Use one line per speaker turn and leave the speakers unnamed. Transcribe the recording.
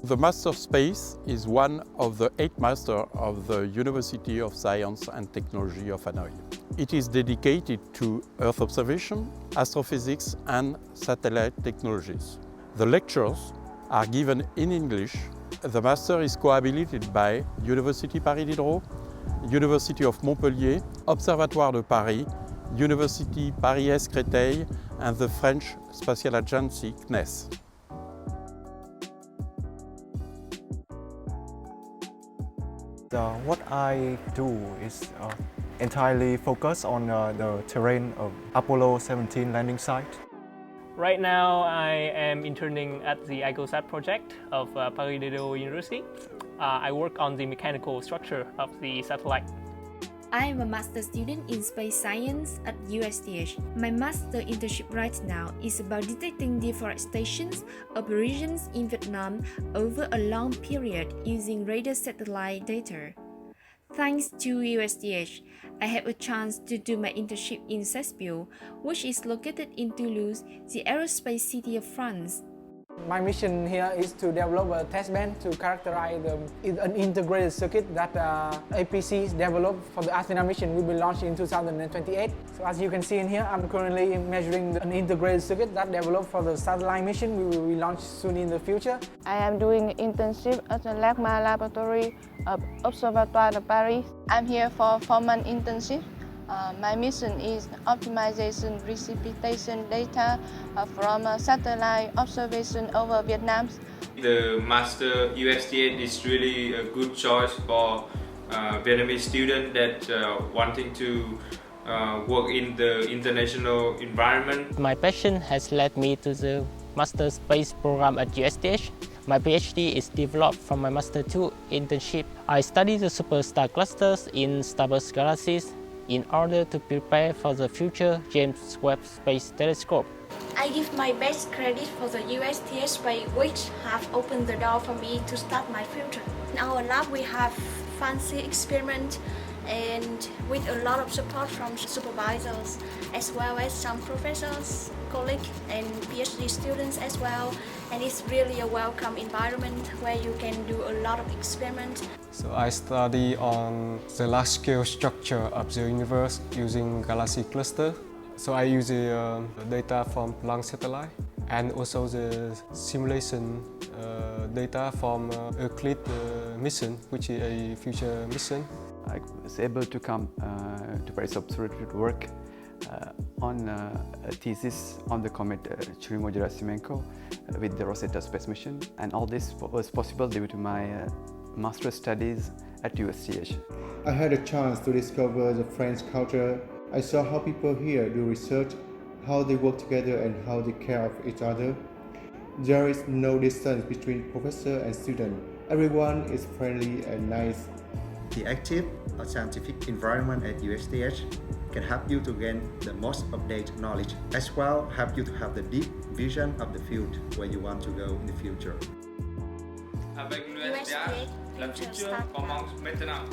The Master Space is one of the 8 masters of the University of Science and Technology of Hanoi. It is dedicated to Earth observation, astrophysics and satellite technologies. The lectures are given in English. The master is co-habilitated by University Paris Diderot, University of Montpellier, Observatoire de Paris, University Paris Est-Créteil and the French Spatial Agency CNES.
What I do is entirely focused on the terrain of Apollo 17 landing site.
Right now, I am interning at the ICOSAT project of Paris Diderot University. I work on the mechanical structure of the satellite.
I am a master student in space science at USTH. My master internship right now is about detecting deforestation operations in Vietnam over a long period using radar satellite data. Thanks to USTH, I have a chance to do my internship in Cespues, which is located in Toulouse, the aerospace city of France.
My mission here is to develop a test bed to characterize an integrated circuit that APC developed for the Athena mission will be launched in 2028. So as you can see in here, I'm currently measuring an integrated circuit that developed for the satellite mission we will be launched soon in the future.
I am doing internship at the LACMA laboratory of Observatoire de Paris. I'm here for a 4-month internship. My mission is optimization precipitation data from satellite observation over Vietnam.
The Master USTH is really a good choice for Vietnamese students that wanting to work in the international environment.
My passion has led me to the Master Space program at USTH. My PhD is developed from my Master 2 internship. I study the superstar clusters in starburst galaxies in order to prepare for the future James Webb Space Telescope.
I give my best credit for the USTH Space, which have opened the door for me to start my future. In our lab we have fancy experiments and with a lot of support from supervisors as well as some professors, colleagues and PhD students as well. And it's really a welcome environment where you can do a lot of experiments.
So I study on the large-scale structure of the universe using galaxy cluster. So I use the data from Planck satellite and also the simulation data from Euclid mission, which is a future mission.
I was able to come to Paris Observatory to work on a thesis on the comet Churyumov-Gerasimenko with the Rosetta Space mission, and all this was possible due to my master's studies at USTH.
I had a chance to discover the French culture. I saw how people here do research, how they work together and how they care of each other. There is no distance between professor and student. Everyone is friendly and nice.
The active scientific environment at USTH can help you to gain the most updated knowledge, as well help you to have the deep vision of the field where you want to go in the future.
Avec l'USTH, la future commence maintenant.